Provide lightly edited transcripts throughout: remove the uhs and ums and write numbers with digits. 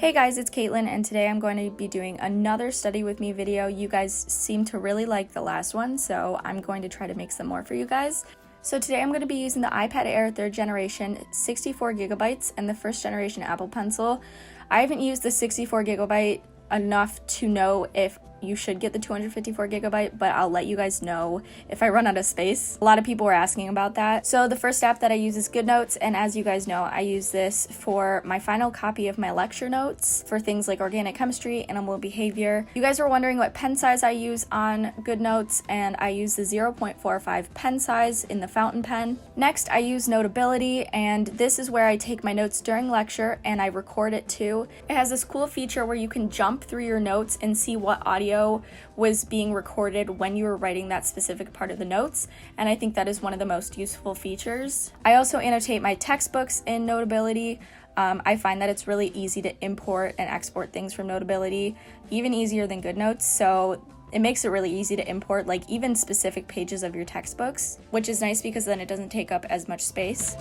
Hey guys, it's Caitlin, and today I'm going to be doing another study with me video. You guys seem to really like the last one, so I'm going to try to make some more for you guys. So today I'm going to be using the iPad Air 3rd generation 64 gigabytes and the 1st generation Apple Pencil. I haven't used the 64 gigabyte enough to know if you should get the 254 gigabyte, but I'll let you guys know if I run out of space. A lot of people were asking about that. So the first app that I use is GoodNotes, and as you guys know, I use this for my final copy of my lecture notes for things like organic chemistry, animal behavior. You guys were wondering what pen size I use on GoodNotes, and I use the 0.45 pen size in the fountain pen. Next, I use Notability, and this is where I take my notes during lecture and I record it too. It has this cool feature where you can jump through your notes and see what audio was being recorded when you were writing that specific part of the notes, and I think that is one of the most useful features. I also annotate my textbooks in Notability. I find that it's really easy to import and export things from Notability, even easier than GoodNotes, so it makes it really easy to import like even specific pages of your textbooks, which is nice because then it doesn't take up as much space.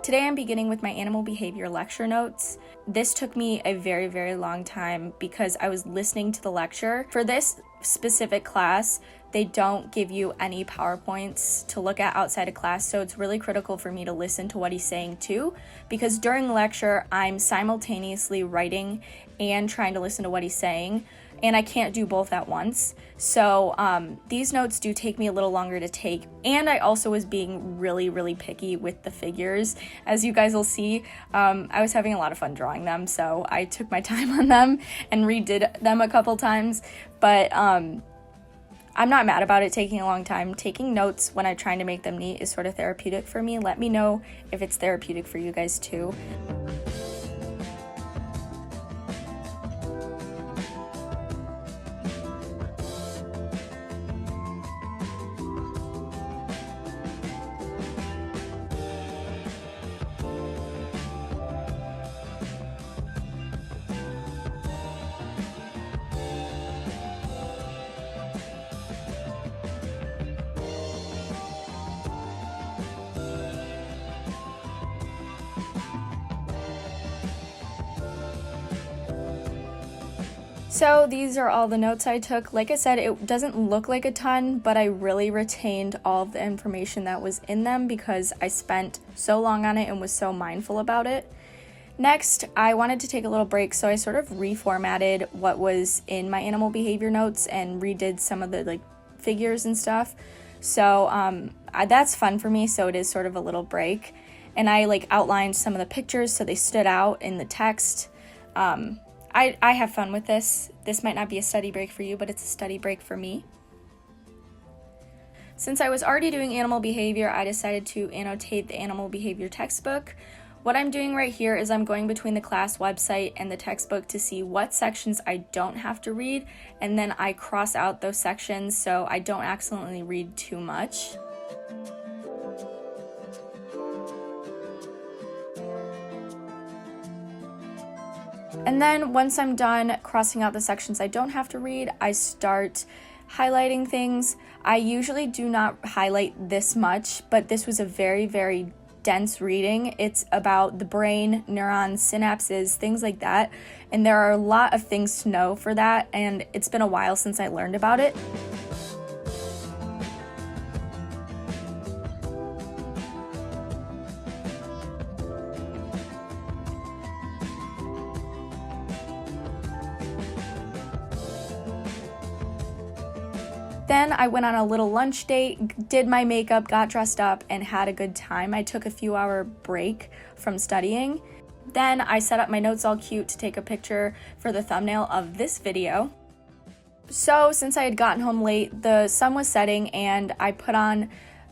Today I'm beginning with my animal behavior lecture notes. This took me a very, very long time because I was listening to the lecture. For this specific class, they don't give you any PowerPoints to look at outside of class, so it's really critical for me to listen to what he's saying too, because during lecture, I'm simultaneously writing and trying to listen to what he's saying, and I can't do both at once. So these notes do take me a little longer to take, and I also was being really, really picky with the figures. As you guys will see, I was having a lot of fun drawing them, so I took my time on them and redid them a couple times, but I'm not mad about it taking a long time. Taking notes when I'm trying to make them neat is sort of therapeutic for me. Let me know if it's therapeutic for you guys too. So these are all the notes I took. Like I said, it doesn't look like a ton, but I really retained all of the information that was in them because I spent so long on it and was so mindful about it. Next, I wanted to take a little break, so I sort of reformatted what was in my animal behavior notes and redid some of the figures and stuff. So that's fun for me, so it is sort of a little break. And I outlined some of the pictures so they stood out in the text. I have fun with this. This might not be a study break for you, but it's a study break for me. Since I was already doing animal behavior, I decided to annotate the animal behavior textbook. What I'm doing right here is I'm going between the class website and the textbook to see what sections I don't have to read, and then I cross out those sections so I don't accidentally read too much. And then once I'm done crossing out the sections I don't have to read, I start highlighting things. I usually do not highlight this much, but this was a very, very dense reading. It's about the brain, neurons, synapses, things like that. And there are a lot of things to know for that, and it's been a while since I learned about it. Then I went on a little lunch date, did my makeup, got dressed up, and had a good time. I took a few-hour break from studying. Then I set up my notes all cute to take a picture for the thumbnail of this video. So since I had gotten home late, the sun was setting, and I put on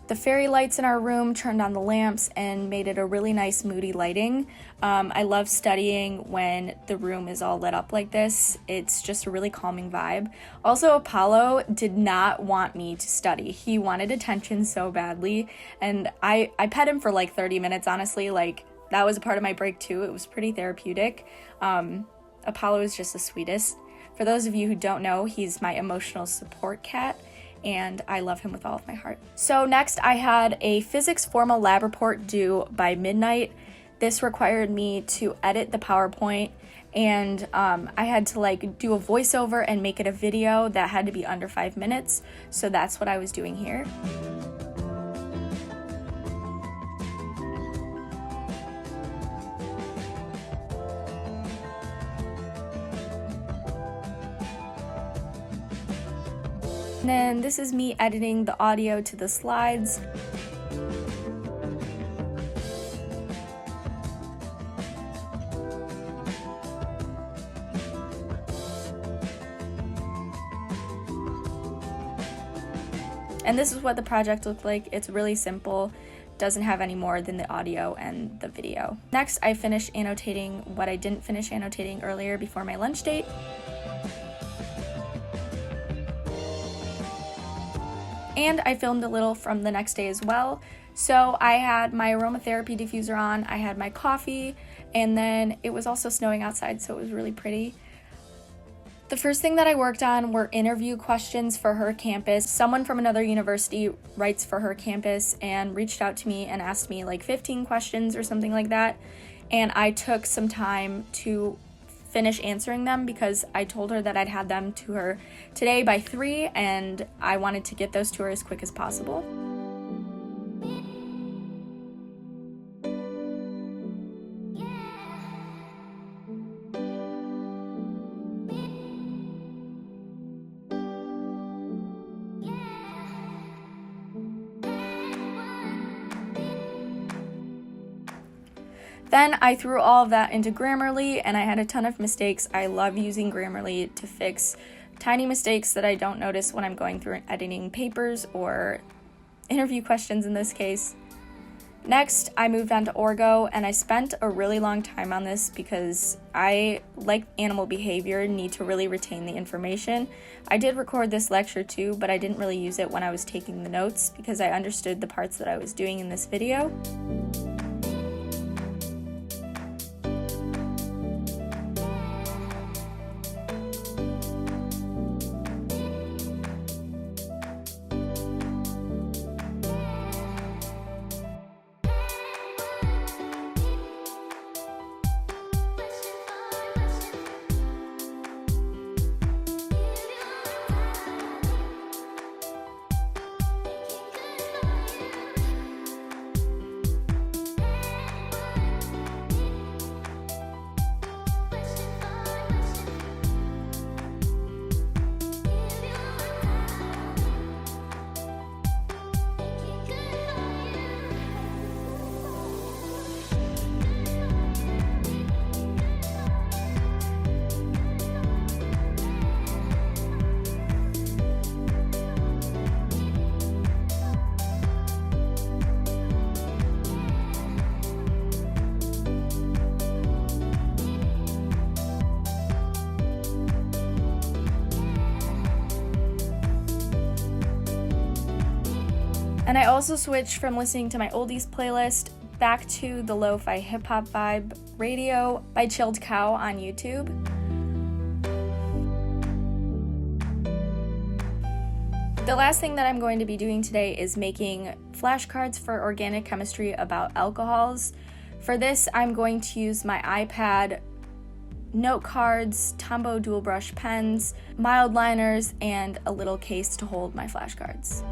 the fairy lights in our room, turned on the lamps, and made it a really nice moody lighting. I love studying when the room is all lit up like this. It's just a really calming vibe. Also, Apollo did not want me to study. He wanted attention so badly, and I pet him for 30 minutes, honestly. That was a part of my break too. It was pretty therapeutic. Apollo is just the sweetest. For those of you who don't know, he's my emotional support cat, and I love him with all of my heart. So next I had a physics formal lab report due by midnight. this required me to edit the PowerPoint, and I had to like do a voiceover and make it a video that had to be under 5 minutes. So that's what I was doing here. And then this is me editing the audio to the slides. And this is what the project looked like. It's really simple, doesn't have any more than the audio and the video. Next, I finished annotating what I didn't finish annotating earlier before my lunch date. And I filmed a little from the next day as well. So I had my aromatherapy diffuser on, I had my coffee, and then it was also snowing outside, so it was really pretty. The first thing that I worked on were interview questions for her campus. Someone from another university writes for her campus and reached out to me and asked me like 15 questions or something like that. And I took some time to finish answering them because I told her that I'd had them to her today by 3, and I wanted to get those to her as quick as possible. Then I threw all of that into Grammarly, and I had a ton of mistakes. I love using Grammarly to fix tiny mistakes that I don't notice when I'm going through and editing papers or interview questions in this case. Next, I moved on to Orgo, and I spent a really long time on this because I, like animal behavior, need to really retain the information. I did record this lecture too, but I didn't really use it when I was taking the notes because I understood the parts that I was doing in this video. And I also switched from listening to my oldies playlist back to the lo-fi hip-hop vibe Radio by Chilled Cow on YouTube. The last thing that I'm going to be doing today is making flashcards for organic chemistry about alcohols. For this, I'm going to use my iPad, note cards, Tombow dual brush pens, mild liners, and a little case to hold my flashcards.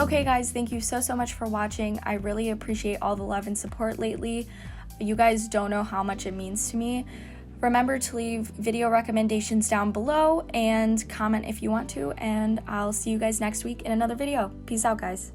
Okay guys, thank you so much for watching. I really appreciate all the love and support lately. You guys don't know how much it means to me. Remember to leave video recommendations down below and comment if you want to, and I'll see you guys next week in another video. Peace out, guys.